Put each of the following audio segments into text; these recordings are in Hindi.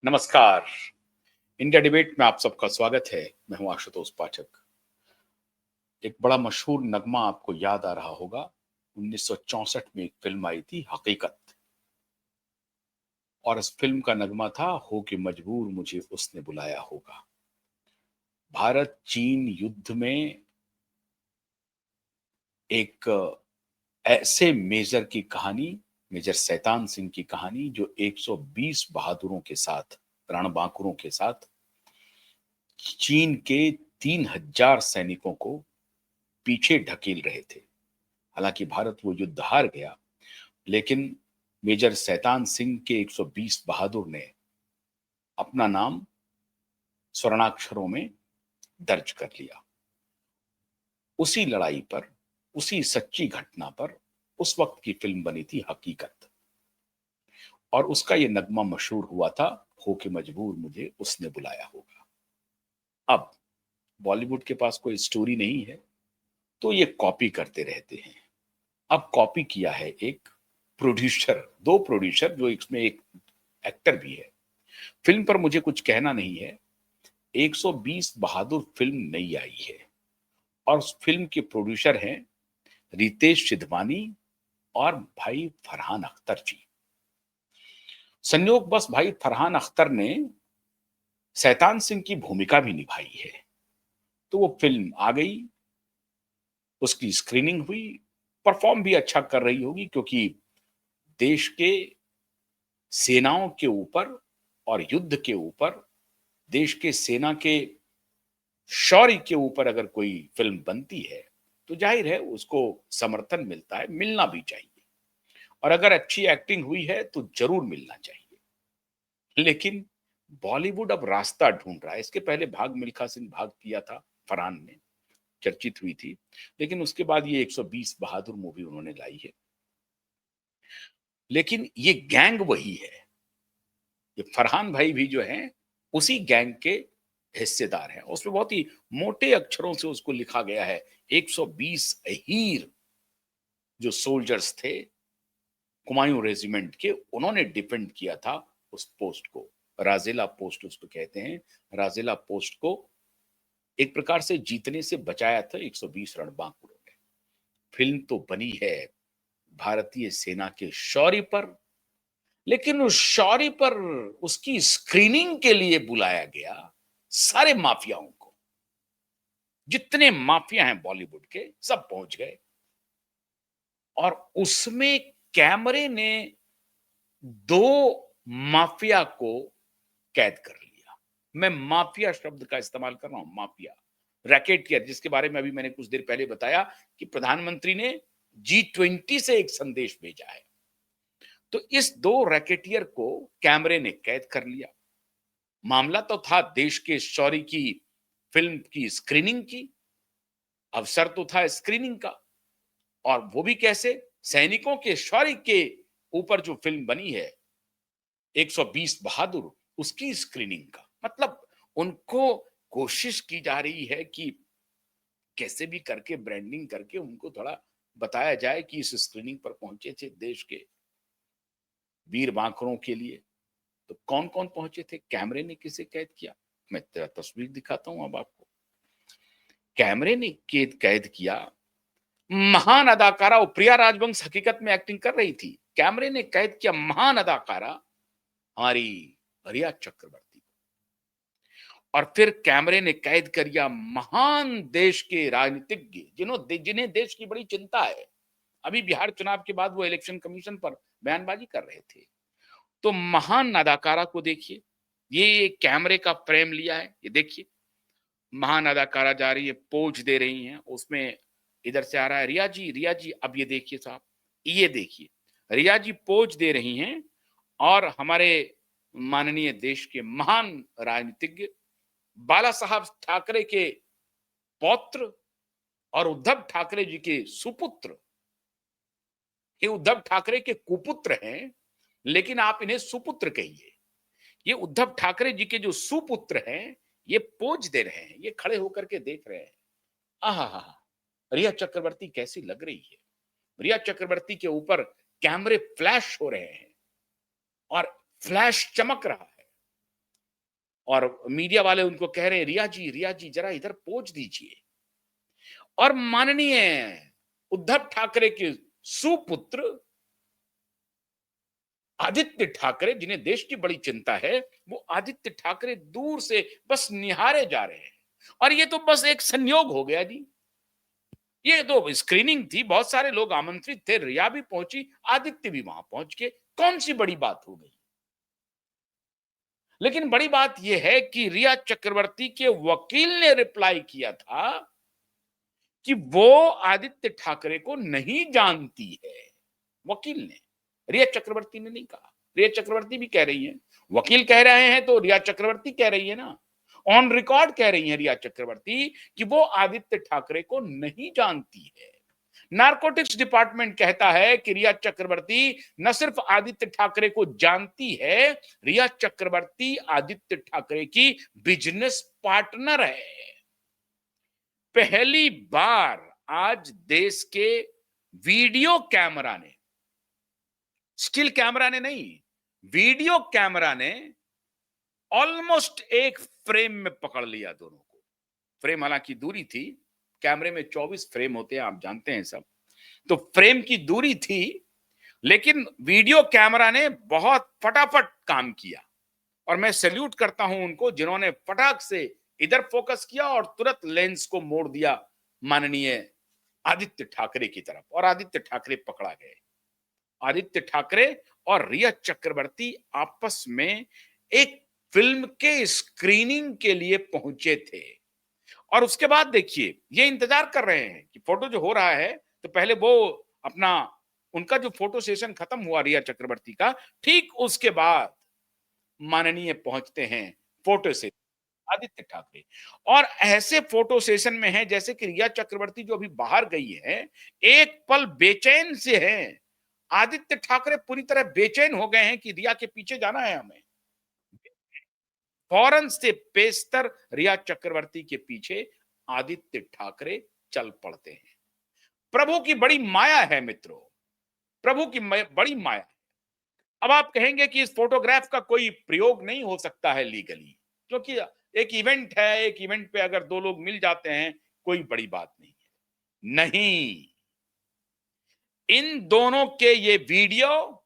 नमस्कार। इंडिया डिबेट में आप सबका स्वागत है। मैं हूं आशुतोष पाठक। एक बड़ा मशहूर नगमा आपको याद आ रहा होगा। 1964 में एक फिल्म आई थी हकीकत, और इस फिल्म का नगमा था, हो के मजबूर मुझे उसने बुलाया होगा। भारत चीन युद्ध में एक ऐसे मेजर की कहानी, मेजर शैतान सिंह की कहानी, जो 120 बहादुरों के साथ, रणबांकुरों के साथ चीन के 3000 सैनिकों को पीछे ढकेल रहे थे। हालांकि भारत वो युद्ध हार गया, लेकिन मेजर शैतान सिंह के 120 बहादुर ने अपना नाम स्वर्णाक्षरों में दर्ज कर लिया। उसी लड़ाई पर, उसी सच्ची घटना पर उस वक्त की फिल्म बनी थी हकीकत, और उसका ये नगमा मशहूर हुआ था, हो के मजबूर मुझे उसने बुलाया होगा। अब बॉलीवुड के पास कोई स्टोरी नहीं है, तो ये कॉपी करते रहते हैं। अब कॉपी किया है एक प्रोड्यूसर, दो प्रोड्यूसर, जो इसमें एक एक्टर भी है। फिल्म पर मुझे कुछ कहना नहीं है। 120 बहादुर फिल्म नई आई है, और उस फिल्म के प्रोड्यूसर हैं रितेश सिधवानी और भाई फरहान अख्तर जी। संयोग बस भाई फरहान अख्तर ने शैतान सिंह की भूमिका भी निभाई है। तो वो फिल्म आ गई, उसकी स्क्रीनिंग हुई, परफॉर्म भी अच्छा कर रही होगी, क्योंकि देश के सेनाओं के ऊपर और युद्ध के ऊपर, देश के सेना के शौर्य के ऊपर अगर कोई फिल्म बनती है, तो जाहिर है उसको समर्थन मिलता है, मिलना भी चाहिए। और अगर अच्छी एक्टिंग हुई है तो जरूर मिलना चाहिए। लेकिन बॉलीवुड अब रास्ता ढूंढ रहा है। इसके पहले भाग मिल्खा सिंह भाग किया था फरहान ने, चर्चित हुई थी। लेकिन उसके बाद ये 120 बहादुर मूवी उन्होंने लाई है। लेकिन ये गैंग वही है, ये फरहान भाई भी जो हैं उसी गैंग के हिस्सेदार हैं। उसमें बहुत ही मोटे अक्षरों से उसको लिखा गया है, 120 अहीर जो सोल्जर्स थे कुमायूं रेजिमेंट के, उन्होंने डिफेंड किया था उस पोस्ट को। राजेला पोस्ट उसको कहते हैं। राजेला पोस्ट को एक प्रकार से जीतने से बचाया था 120 रणबांकुरों ने। फिल्म तो बनी है भारतीय सेना के शौर्य पर, लेकिन उस शौर्य पर उसकी स्क्रीनिंग के लिए बुलाया गया सारे माफियाओं को। जितने माफिया हैं बॉलीवुड के, सब पहुंच गए, और उसमें कैमरे ने दो माफिया को कैद कर लिया। मैं माफिया शब्द का इस्तेमाल कर रहा हूं, माफिया, रैकेटियर, जिसके बारे में अभी मैंने कुछ देर पहले बताया कि प्रधानमंत्री ने G20 से एक संदेश भेजा है। तो इस दो रैकेटियर को कैमरे ने कैद कर लिया। मामला तो था देश के शौर्य की फिल्म की स्क्रीनिंग की, अवसर तो था स्क्रीनिंग का, और वो भी कैसे, सैनिकों के शौर्य के ऊपर जो फिल्म बनी है 120 बहादुर, उसकी स्क्रीनिंग का मतलब उनको कोशिश की जा रही है कि कैसे भी करके ब्रांडिंग करके उनको थोड़ा बताया जाए कि इस स्क्रीनिंग पर पहुंचे थे देश के वीर बांकुरों के लिए। तो कौन कौन पहुंचे थे, कैमरे ने किसे कैद किया, मैं तेरा तस्वीर दिखाता हूं अब आपको। कैमरे ने कैद किया महान अदाकारा, वो प्रिया राजवंश हकीकत में एक्टिंग कर रही थी। कैमरे ने कैद किया महान अदाकारा हमारी रिया चक्रवर्ती, और फिर कैमरे ने कैद कर लिया महान देश के राजनीतिज्ञ, जिन्हें देश की बड़ी चिंता है। अभी बिहार चुनाव के बाद वो इलेक्शन कमीशन पर बयानबाजी कर रहे थे। तो महान अदाकारा को देखिए, ये कैमरे का फ्रेम लिया है, ये देखिए, महान अदाकारा जा रही है, पोज दे रही हैं, उसमें इधर से आ रहा है रिया जी, रिया जी। अब ये देखिए साहब, ये देखिए, रिया जी पोज दे रही हैं, और हमारे माननीय देश के महान राजनीतिज्ञ बाला साहब ठाकरे के पौत्र और उद्धव ठाकरे जी के सुपुत्र, ये उद्धव ठाकरे के कुपुत्र हैं, लेकिन आप इन्हें सुपुत्र कहिए। ये उद्धव ठाकरे जी के जो सुपुत्र हैं, ये पोज दे रहे हैं, ये खड़े होकर के देख रहे हैं। आहा, रिया चक्रवर्ती कैसी लग रही है। रिया चक्रवर्ती के ऊपर कैमरे फ्लैश हो रहे हैं, और फ्लैश चमक रहा है, और मीडिया वाले उनको कह रहे हैं, रिया जी जरा इधर पोंछ दीजिए। और माननीय उद्धव ठाकरे के सुपुत्र आदित्य ठाकरे, जिन्हें देश की बड़ी चिंता है, वो आदित्य ठाकरे दूर से बस निहारे जा रहे हैं। और ये तो बस एक संयोग हो गया जी। ये तो स्क्रीनिंग थी, बहुत सारे लोग आमंत्रित थे, रिया भी पहुंची, आदित्य भी वहां पहुंच के, कौन सी बड़ी बात हो गई। लेकिन बड़ी बात यह है कि रिया चक्रवर्ती के वकील ने रिप्लाई किया था कि वो आदित्य ठाकरे को नहीं जानती है। वकील ने, रिया चक्रवर्ती ने नहीं कहा। रिया चक्रवर्ती भी कह रही है, वकील कह रहे हैं तो रिया चक्रवर्ती कह रही है ना। ऑन रिकॉर्ड कह रही है रिया चक्रवर्ती कि वो आदित्य ठाकरे को नहीं जानती है। नारकोटिक्स डिपार्टमेंट कहता है कि रिया चक्रवर्ती न सिर्फ आदित्य ठाकरे को जानती है, रिया चक्रवर्ती आदित्य ठाकरे की बिजनेस पार्टनर है। पहली बार आज देश के वीडियो कैमरा ने, स्टिल कैमरा ने नहीं, वीडियो कैमरा ने ऑलमोस्ट एक फ्रेम में पकड़ लिया दोनों को। फ्रेम हालांकि दूरी थी, कैमरे में 24 फ्रेम होते हैं, आप जानते हैं सब, तो फ्रेम की दूरी थी, लेकिन वीडियो कैमरा ने बहुत फटाफट काम किया। और मैं सैल्यूट करता हूं उनको, जिन्होंने फटाक से इधर फोकस किया और तुरंत लेंस को मोड़ दिया माननीय आदित्य ठाकरे की तरफ, और आदित्य ठाकरे पकड़ा गए। आदित्य ठाकरे और रिया चक्रवर्ती आपस में एक फिल्म के स्क्रीनिंग के लिए पहुंचे थे। और उसके बाद देखिए, ये इंतजार कर रहे हैं कि फोटो जो हो रहा है, तो पहले वो अपना, उनका जो फोटो सेशन खत्म हुआ रिया चक्रवर्ती का, ठीक उसके बाद माननीय पहुंचते हैं फोटो से आदित्य ठाकरे। और ऐसे फोटो सेशन में है जैसे कि रिया चक्रवर्ती जो अभी बाहर गई है, एक पल बेचैन से है। आदित्य ठाकरे पूरी तरह बेचैन हो गए हैं कि रिया के पीछे जाना है हमें। फौरन से पेस्तर रिया चक्रवर्ती के पीछे आदित्य ठाकरे चल पड़ते हैं। प्रभु की बड़ी माया है मित्रों, प्रभु की बड़ी माया। अब आप कहेंगे कि इस फोटोग्राफ का कोई प्रयोग नहीं हो सकता है लीगली, क्योंकि एक इवेंट है, एक इवेंट पे अगर दो लोग मिल जाते हैं, कोई बड़ी बात नहीं है। नहीं, इन दोनों के ये वीडियो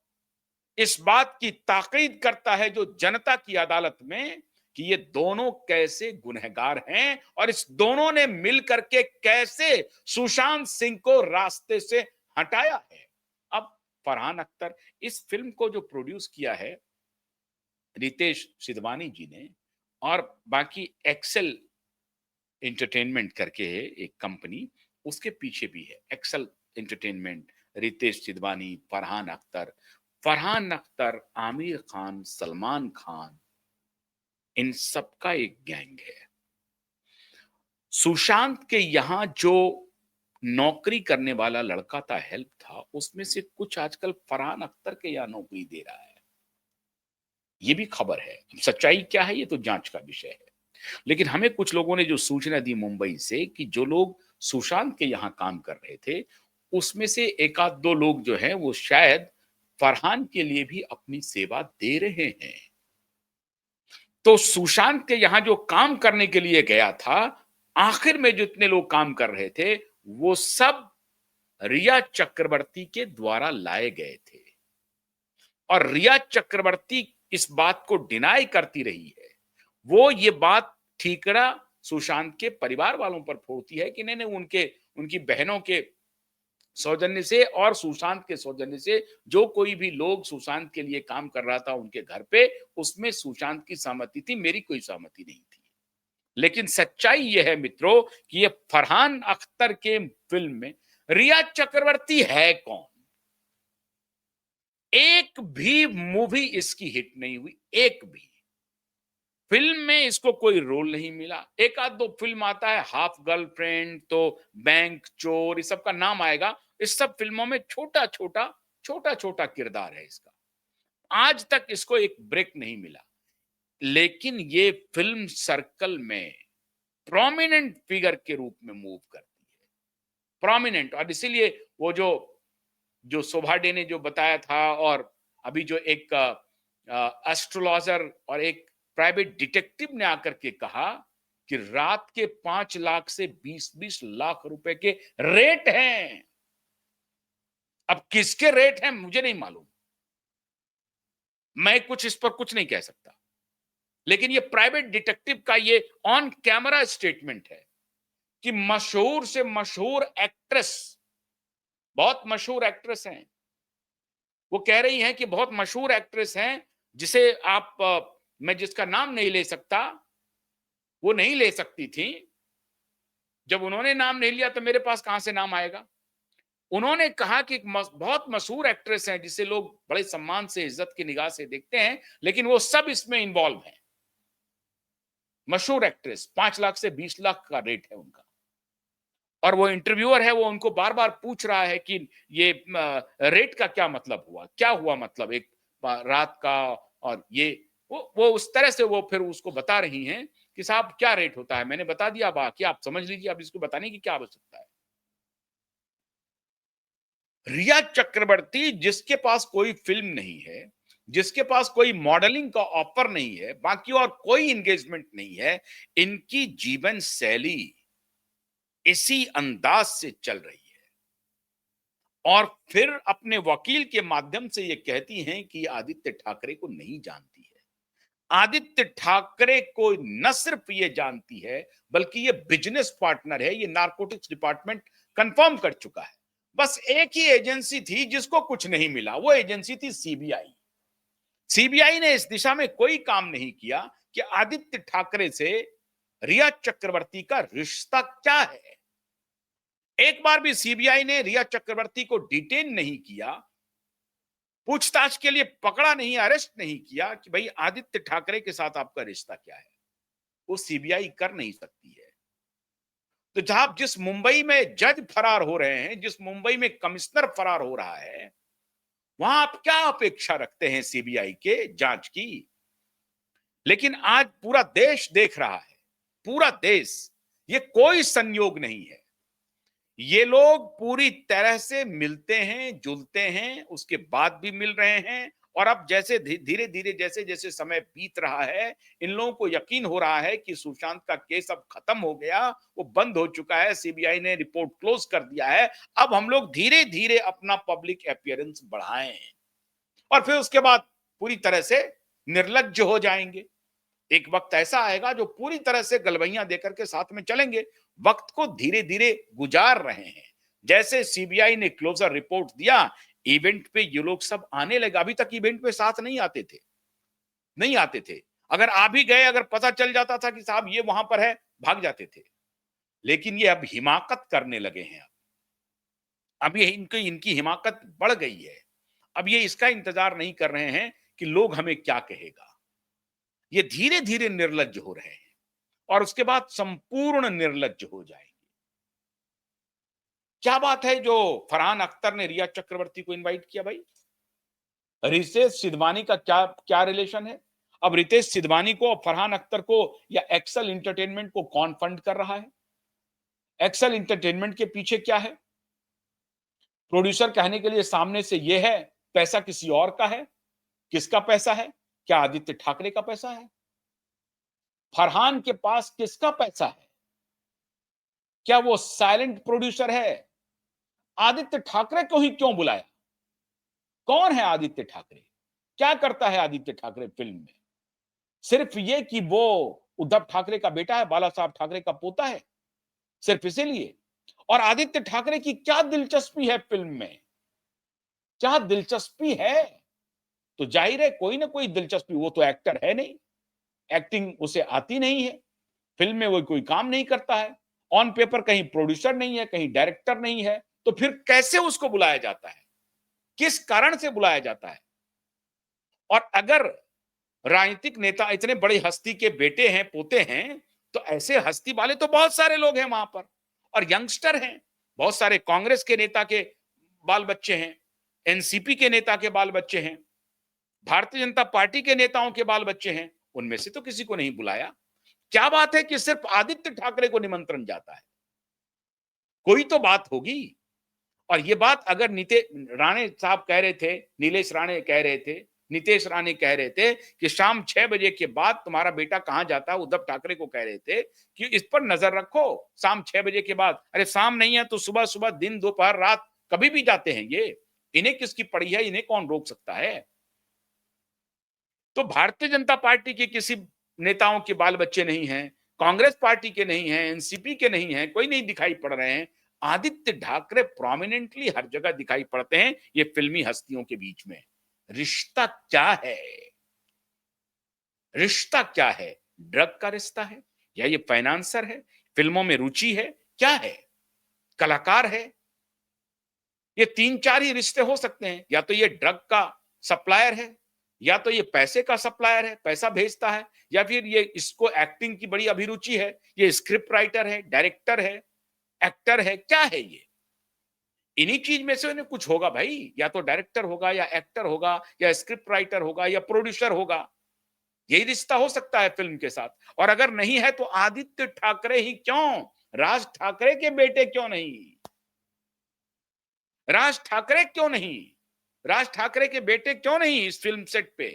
इस बात की ताकीद करता है जो जनता की अदालत में, कि ये दोनों कैसे गुनहगार हैं और इस दोनों ने मिल करके कैसे सुशांत सिंह को रास्ते से हटाया है। अब फरहान अख्तर, इस फिल्म को जो प्रोड्यूस किया है रितेश सिधवानी जी ने, और बाकी एक्सेल एंटरटेनमेंट करके है एक कंपनी, उसके पीछे भी है एक्सेल एंटरटेनमेंट, रितेश सिधवानी, फरहान अख्तर, आमिर खान, सलमान खान, इन सबका एक गैंग है। सुशांत के यहां जो नौकरी करने वाला लड़का था, हेल्प था, उसमें से कुछ आजकल फरहान अख्तर के यहां नौकरी दे रहा है। ये भी खबर है, सच्चाई क्या है ये तो जांच का विषय है। लेकिन हमें कुछ लोगों ने जो सूचना दी मुंबई से कि जो लोग सुशांत के यहां काम कर रहे थे, उसमें से एक आध दो लोग जो हैं वो शायद फरहान के लिए भी अपनी सेवा दे रहे हैं। तो सुशांत के यहां जो काम करने के लिए गया था, आखिर में जितने लोग काम कर रहे थे, वो सब रिया चक्रवर्ती के द्वारा लाए गए थे। और रिया चक्रवर्ती इस बात को डिनाई करती रही है। वो ये बात ठीकरा सुशांत के परिवार वालों पर फोड़ती है कि नहीं नहीं, उनके उनकी बहनों के सौजन्य से और सुशांत के सौजन्य से जो कोई भी लोग सुशांत के लिए काम कर रहा था उनके घर पे, उसमें सुशांत की सहमति थी, मेरी कोई सहमति नहीं थी। लेकिन सच्चाई यह है मित्रों कि ये फरहान अख्तर के फिल्म में रिया चक्रवर्ती है कौन? एक भी मूवी इसकी हिट नहीं हुई, एक भी फिल्म में इसको कोई रोल नहीं मिला। एक आध दो फिल्म आता है, हाफ गर्लफ्रेंड, तो बैंक चोर, इस सब का नाम आएगा। इस सब फिल्मों में छोटा छोटा किरदार है इसका। आज तक इसको एक ब्रेक नहीं मिला। लेकिन ये फिल्म सर्कल में प्रोमिनेंट फिगर के रूप में मूव करती है, प्रोमिनेंट। और इसीलिए वो जो जो शोभा डे ने जो बताया था, और अभी जो एक एस्ट्रोलॉजर और एक प्राइवेट डिटेक्टिव ने आकर के कहा कि रात के 5 लाख से 20-20 लाख रुपए के रेट हैं। अब किसके रेट हैं मुझे नहीं मालूम, मैं कुछ इस पर कुछ नहीं कह सकता, लेकिन ये प्राइवेट डिटेक्टिव का ये ऑन कैमरा स्टेटमेंट है कि मशहूर से मशहूर एक्ट्रेस, बहुत मशहूर एक्ट्रेस हैं, वो कह रही हैं कि बहुत मशहूर एक्ट्रेस हैं जिसे आप मैं जिसका नाम नहीं ले सकता, वो नहीं ले सकती थी। जब उन्होंने नाम नहीं लिया तो मेरे पास कहां से नाम आएगा। उन्होंने कहा कि एक बहुत मशहूर एक्ट्रेस है जिसे लोग बड़े सम्मान से, इज्जत की निगाह से देखते हैं, लेकिन वो सब इसमें इन्वॉल्व हैं। मशहूर एक्ट्रेस, 5 लाख से 20 लाख का रेट है उनका। और वो इंटरव्यूअर है, वो उनको बार बार पूछ रहा है कि ये रेट का क्या मतलब हुआ, क्या हुआ मतलब एक रात का, और ये वो उस तरह से वो फिर उसको बता रही हैं कि साहब क्या रेट होता है, मैंने बता दिया, बाकी आप समझ लीजिए, अब इसको बताने की क्या आवश्यकता है। रिया चक्रवर्ती, जिसके पास कोई फिल्म नहीं है, जिसके पास कोई मॉडलिंग का ऑफर नहीं है, बाकी और कोई एंगेजमेंट नहीं है, इनकी जीवन शैली इसी अंदाज से चल रही है, और फिर अपने वकील के माध्यम से ये कहती हैं कि आदित्य ठाकरे को नहीं जानती है। आदित्य ठाकरे को न सिर्फ ये जानती है, बल्कि ये बिजनेस पार्टनर है, ये नारकोटिक्स डिपार्टमेंट कंफर्म कर चुका है। बस एक ही एजेंसी थी जिसको कुछ नहीं मिला, वो एजेंसी थी सीबीआई। सीबीआई ने इस दिशा में कोई काम नहीं किया कि आदित्य ठाकरे से रिया चक्रवर्ती का रिश्ता क्या है। एक बार भी सीबीआई ने रिया चक्रवर्ती को डिटेन नहीं किया, पूछताछ के लिए पकड़ा नहीं, अरेस्ट नहीं किया कि भाई आदित्य ठाकरे के साथ आपका रिश्ता क्या है। वो सीबीआई कर नहीं सकती है। तो जहां जिस मुंबई में जज फरार हो रहे हैं, जिस मुंबई में कमिश्नर फरार हो रहा है, वहां आप क्या अपेक्षा रखते हैं सीबीआई के जांच की। लेकिन आज पूरा देश देख रहा है, पूरा देश, ये कोई संयोग नहीं है। ये लोग पूरी तरह से मिलते हैं, जुलते हैं, उसके बाद भी मिल रहे हैं, और अब जैसे धीरे धीरे जैसे जैसे समय बीत रहा है, इन लोगों को यकीन हो रहा है कि सुशांत का केस अब खत्म हो गया, वो बंद हो चुका है, सीबीआई ने रिपोर्ट क्लोज कर दिया है, अब हम लोग धीरे धीरे अपना पब्लिक अपीयरेंस बढ़ाएं, और फिर उसके बाद पूरी तरह से निर्लज्ज हो जाएंगे। एक वक्त ऐसा आएगा जो पूरी तरह से गलवैया देकर के साथ में चलेंगे। वक्त को धीरे धीरे गुजार रहे हैं। जैसे सीबीआई ने क्लोजर रिपोर्ट दिया, इवेंट पे ये लोग सब आने लगे। अभी तक इवेंट पे साथ नहीं आते थे, नहीं आते थे। अगर आ भी गए, अगर पता चल जाता था कि साहब ये वहां पर है, भाग जाते थे। लेकिन ये अब हिमाकत करने लगे हैं। अब ये इनकी इनकी हिमाकत बढ़ गई है। अब ये इसका इंतजार नहीं कर रहे हैं कि लोग हमें क्या कहेगा। ये धीरे धीरे निर्लज्ज हो रहे हैं, और उसके बाद संपूर्ण निर्लज्ज हो जाएंगे। क्या बात है जो फरहान अख्तर ने रिया चक्रवर्ती को इनवाइट किया भाई। रितेश सिधवानी का क्या क्या रिलेशन है। अब रितेश सिधवानी को, फरहान अख्तर को, या एक्सल इंटरटेनमेंट को कौन फंड कर रहा है। एक्सल इंटरटेनमेंट के पीछे क्या है। प्रोड्यूसर कहने के लिए सामने से यह है, पैसा किसी और का है। किसका पैसा है। क्या आदित्य ठाकरे का पैसा है। फरहान के पास किसका पैसा है। क्या वो साइलेंट प्रोड्यूसर है। आदित्य ठाकरे को ही क्यों बुलाया। कौन है आदित्य ठाकरे। क्या करता है आदित्य ठाकरे फिल्म में। सिर्फ ये कि वो उद्धव ठाकरे का बेटा है, बाला साहब ठाकरे का पोता है, सिर्फ इसीलिए। और आदित्य ठाकरे की क्या दिलचस्पी है फिल्म में। क्या दिलचस्पी है। तो जाहिर है कोई ना कोई दिलचस्पी, वो तो एक्टर है नहीं, एक्टिंग उसे आती नहीं है, फिल्म में वो कोई काम नहीं करता है, ऑन पेपर कहीं प्रोड्यूसर नहीं है, कहीं डायरेक्टर नहीं है, तो फिर कैसे उसको बुलाया जाता है, किस कारण से बुलाया जाता है। और अगर राजनीतिक नेता इतने बड़े हस्ती के बेटे हैं, पोते हैं, तो ऐसे हस्ती वाले तो बहुत सारे लोग हैं वहां पर, और यंगस्टर हैं, बहुत सारे कांग्रेस के नेता के बाल बच्चे हैं, एनसीपी के नेता के बाल बच्चे हैं, भारतीय जनता पार्टी के नेताओं के बाल बच्चे हैं, उनमें से तो किसी को नहीं बुलाया। क्या बात है कि सिर्फ आदित्य ठाकरे को निमंत्रण जाता है। कोई तो बात होगी। और ये बात अगर राणे साहब कह रहे थे, नीलेश राणे कह रहे थे नीतीश राणे कह रहे थे कि शाम 6 बजे के बाद तुम्हारा बेटा कहां जाता है, उद्धव ठाकरे को कह रहे थे कि इस पर नजर रखो शाम 6 बजे के बाद। अरे शाम नहीं है तो सुबह सुबह, दिन, दोपहर, रात, कभी भी जाते हैं ये। इन्हें किसकी पड़ी है, इन्हें कौन रोक सकता है? तो भारतीय जनता पार्टी के किसी नेताओं के बाल बच्चे नहीं हैं, कांग्रेस पार्टी के नहीं हैं, एनसीपी के नहीं हैं, कोई नहीं दिखाई पड़ रहे हैं। आदित्य ठाकरे प्रोमिनेंटली हर जगह दिखाई पड़ते हैं, ये फिल्मी हस्तियों के बीच में। रिश्ता क्या है? रिश्ता क्या है? ड्रग का रिश्ता है, या ये फाइनेंसर है, फिल्मों में रुचि है, क्या है? कलाकार है? ये 3-4 ही रिश्ते हो सकते हैं। या तो ये ड्रग का सप्लायर है, या तो ये पैसे का सप्लायर है, पैसा भेजता है, या फिर ये इसको एक्टिंग की बड़ी अभिरुचि है, ये स्क्रिप्ट राइटर है, डायरेक्टर है, एक्टर है, क्या है ये? इन्हीं चीज में से इन्हें कुछ होगा भाई, या तो डायरेक्टर होगा, या एक्टर होगा, या स्क्रिप्ट राइटर होगा, या प्रोड्यूसर होगा। यही रिश्ता हो सकता है फिल्म के साथ। और अगर नहीं है तो आदित्य ठाकरे ही क्यों? राज ठाकरे के बेटे क्यों नहीं? राज ठाकरे क्यों नहीं? राज ठाकरे के बेटे क्यों नहीं इस फिल्म सेट पे?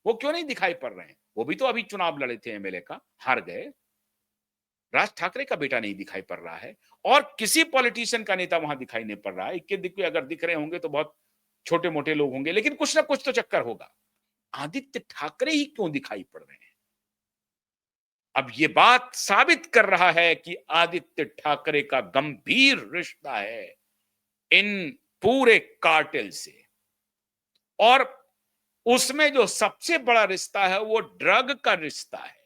वो क्यों नहीं दिखाई पड़ रहे हैं? वो भी तो अभी चुनाव लड़े थे एमएलए का, हार गए। राज ठाकरे का बेटा नहीं दिखाई पड़ रहा है, और किसी पॉलिटिशियन का नेता वहां दिखाई नहीं पड़ रहा है। इक्के दिक्के अगर दिख रहे होंगे तो बहुत छोटे मोटे लोग होंगे, लेकिन कुछ ना कुछ तो चक्कर होगा। आदित्य ठाकरे ही क्यों दिखाई पड़ रहे हैं? अब ये बात साबित कर रहा है कि आदित्य ठाकरे का गंभीर रिश्ता है इन पूरे कार्टेल से। और उसमें जो सबसे बड़ा रिश्ता है वो ड्रग का रिश्ता है।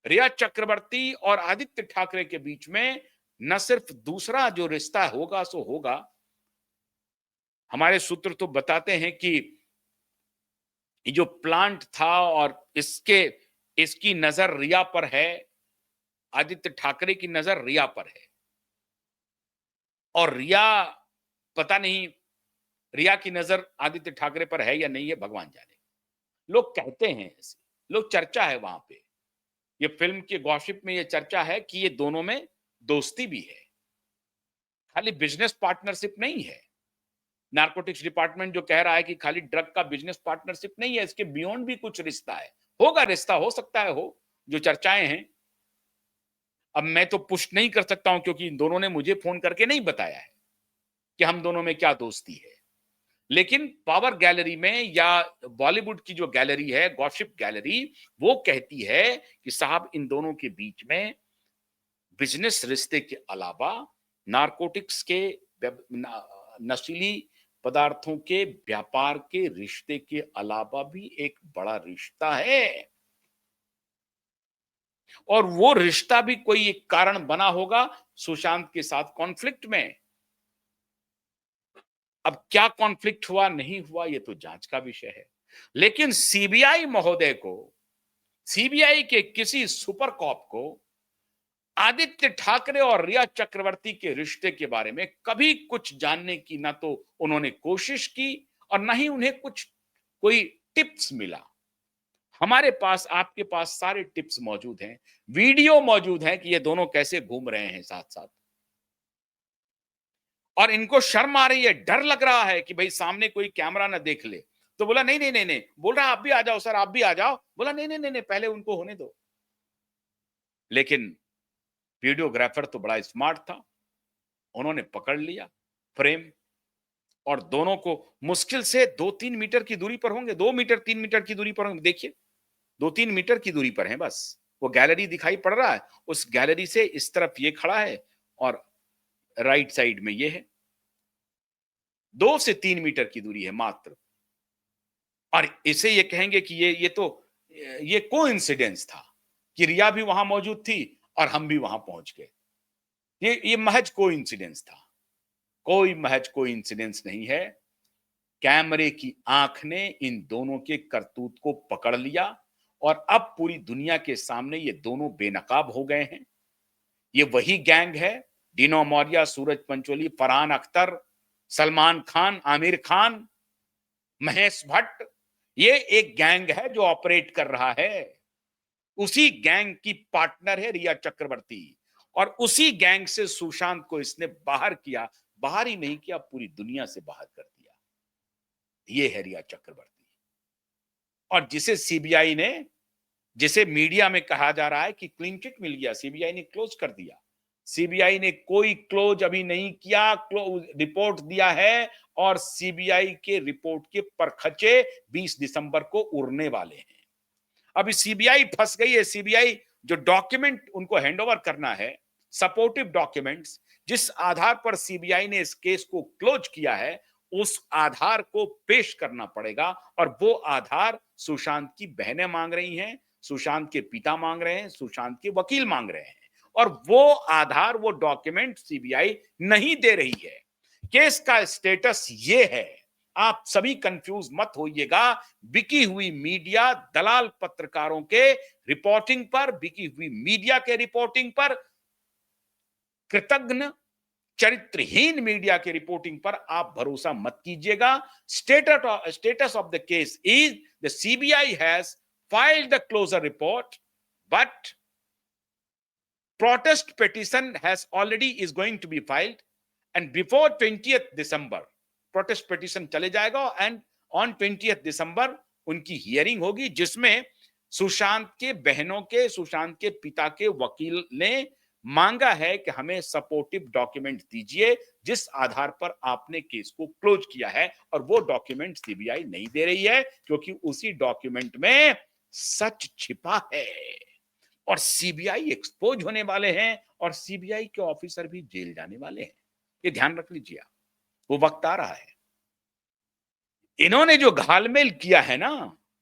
रिया चक्रवर्ती और आदित्य ठाकरे के बीच में न सिर्फ दूसरा जो रिश्ता होगा सो होगा, हमारे सूत्र तो बताते हैं कि ये जो प्लांट था और इसकी नजर रिया पर है, आदित्य ठाकरे की नजर रिया पर है। और रिया, पता नहीं रिया की नजर आदित्य ठाकरे पर है या नहीं है, भगवान जाने। लोग कहते हैं ऐसे, लोग, चर्चा है वहां पे, ये फिल्म के गॉसिप में ये चर्चा है कि ये दोनों में दोस्ती भी है, खाली बिजनेस पार्टनरशिप नहीं है। नारकोटिक्स डिपार्टमेंट जो कह रहा है कि खाली ड्रग का बिजनेस पार्टनरशिप नहीं है, इसके बियॉन्ड भी कुछ रिश्ता है। होगा रिश्ता, हो सकता है हो, जो चर्चाएं हैं। अब मैं तो पुष्ट नहीं कर सकता हूं, क्योंकि इन दोनों ने मुझे फोन करके नहीं बताया है कि हम दोनों में क्या दोस्ती है। लेकिन पावर गैलरी में, या बॉलीवुड की जो गैलरी है, गॉसिप गैलरी, वो कहती है कि साहब इन दोनों के बीच में बिजनेस रिश्ते के अलावा नारकोटिक्स के, नशीली पदार्थों के व्यापार के रिश्ते के अलावा भी एक बड़ा रिश्ता है। और वो रिश्ता भी कोई एक कारण बना होगा सुशांत के साथ कॉन्फ्लिक्ट में। अब क्या कॉन्फ्लिक्ट हुआ नहीं हुआ ये तो जांच का विषय है। लेकिन सीबीआई महोदय को, सीबीआई के किसी सुपर कॉप को आदित्य ठाकरे और रिया चक्रवर्ती के रिश्ते के बारे में कभी कुछ जानने की ना तो उन्होंने कोशिश की, और ना ही उन्हें कुछ कोई टिप्स मिला। हमारे पास, आपके पास सारे टिप्स मौजूद हैं, वीडियो मौजूद है कि ये दोनों कैसे घूम रहे हैं साथ साथ। और इनको शर्म आ रही है, डर लग रहा है कि भाई सामने कोई कैमरा ना देख ले। तो बोला नहीं नहीं नहीं नहीं, बोल रहा आप भी आ जाओ सर, आप भी आ जाओ। बोला नहीं नहीं नहीं नहीं, पहले उनको होने दो। लेकिन वीडियोग्राफर तो बड़ा स्मार्ट था, उन्होंने पकड़ लिया फ्रेम, और दोनों को मुश्किल से 2-3 मीटर की दूरी पर होंगे, 2 मीटर 3 मीटर की दूरी पर होंगे। देखिए 2-3 मीटर की दूरी पर है बस। वो गैलरी दिखाई पड़ रहा है, उस गैलरी से इस तरफ ये खड़ा है, और राइट साइड में ये है। 2 से 3 मीटर की दूरी है मात्र। और इसे ये कहेंगे कि ये कोइंसिडेंस था कि रिया भी वहां मौजूद थी और हम भी वहां पहुंच गए। ये महज कोइंसिडेंस था। कोई महज कोइंसिडेंस नहीं है। कैमरे की आंख ने इन दोनों के करतूत को पकड़ लिया, और अब पूरी दुनिया के सामने ये दोनों बेनकाब हो गए हैं। ये वही गैंग है, डिनो मौर्य, सूरज पंचोली, फरहान अख्तर, सलमान खान, आमिर खान, महेश भट्ट। ये एक गैंग है जो ऑपरेट कर रहा है। उसी गैंग की पार्टनर है रिया चक्रवर्ती, और उसी गैंग से सुशांत को इसने बाहर किया। बाहर ही नहीं किया, पूरी दुनिया से बाहर कर दिया। ये है रिया चक्रवर्ती। और जिसे मीडिया में कहा जा रहा है कि क्लीन चिट मिल गया, सीबीआई ने क्लोज कर दिया। सीबीआई ने कोई क्लोज अभी नहीं किया, क्लोज रिपोर्ट दिया है और सीबीआई के रिपोर्ट के परखचे 20 दिसंबर को उड़ने वाले हैं। अभी सीबीआई फंस गई है। सीबीआई जो डॉक्यूमेंट उनको हैंडओवर करना है, सपोर्टिव डॉक्यूमेंट्स, जिस आधार पर सीबीआई ने इस केस को क्लोज किया है, उस आधार को पेश करना पड़ेगा और वो आधार सुशांत की बहनें मांग रही हैं, सुशांत के पिता मांग रहे हैं, सुशांत के वकील मांग रहे हैं और वो आधार, वो डॉक्यूमेंट सीबीआई नहीं दे रही है। केस का स्टेटस ये है, आप सभी कंफ्यूज मत होइएगा। बिकी हुई मीडिया, दलाल पत्रकारों के रिपोर्टिंग पर, बिकी हुई मीडिया के रिपोर्टिंग पर, कृतघ्न चरित्रहीन मीडिया की रिपोर्टिंग पर आप भरोसा मत कीजिएगा। Status of the case is the CBI has filed the closure report, but protest petition has already is going to be filed and before 20th December protest petition चले जाएगा and on 20th December उनकी हियरिंग होगी, जिसमें सुशांत के बहनों के, सुशांत के पिता के वकील ने मांगा है कि हमें सपोर्टिव डॉक्यूमेंट दीजिए जिस आधार पर आपने केस को क्लोज किया है, और वो डॉक्यूमेंट सीबीआई नहीं दे रही है क्योंकि उसी डॉक्यूमेंट में सच छिपा है और सीबीआई एक्सपोज होने वाले हैं और सीबीआई के ऑफिसर भी जेल जाने वाले हैं। ये ध्यान रख लीजिए आप, वो वक्त आ रहा है। इन्होंने जो घालमेल किया है ना,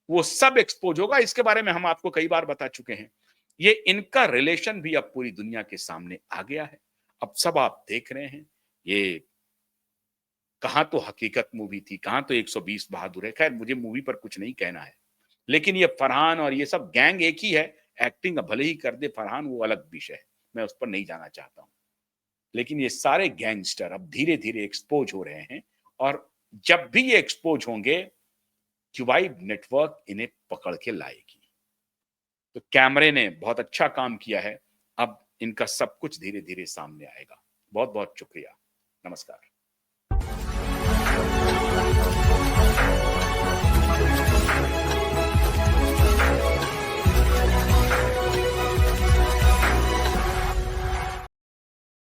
वो सब एक्सपोज होगा। इसके बारे में हम आपको कई बार बता चुके हैं। ये इनका रिलेशन भी अब पूरी दुनिया के सामने आ गया है। अब सब आप देख रहे हैं। ये कहां तो हकीकत मूवी थी, कहां तो 120 बहादुर है। खैर, मुझे मूवी पर कुछ नहीं कहना है, लेकिन ये फरहान और ये सब गैंग एक ही है। एक्टिंग भले ही कर दे फरहान, वो अलग विषय है, मैं उस पर नहीं जाना चाहता हूं। लेकिन ये सारे गैंगस्टर अब धीरे धीरे एक्सपोज हो रहे हैं और जब भी ये एक्सपोज होंगे, क्यूबाइड नेटवर्क इन्हें पकड़ के लाएगी। तो कैमरे ने बहुत अच्छा काम किया है। अब इनका सब कुछ धीरे धीरे सामने आएगा। बहुत बहुत शुक्रिया। नमस्कार।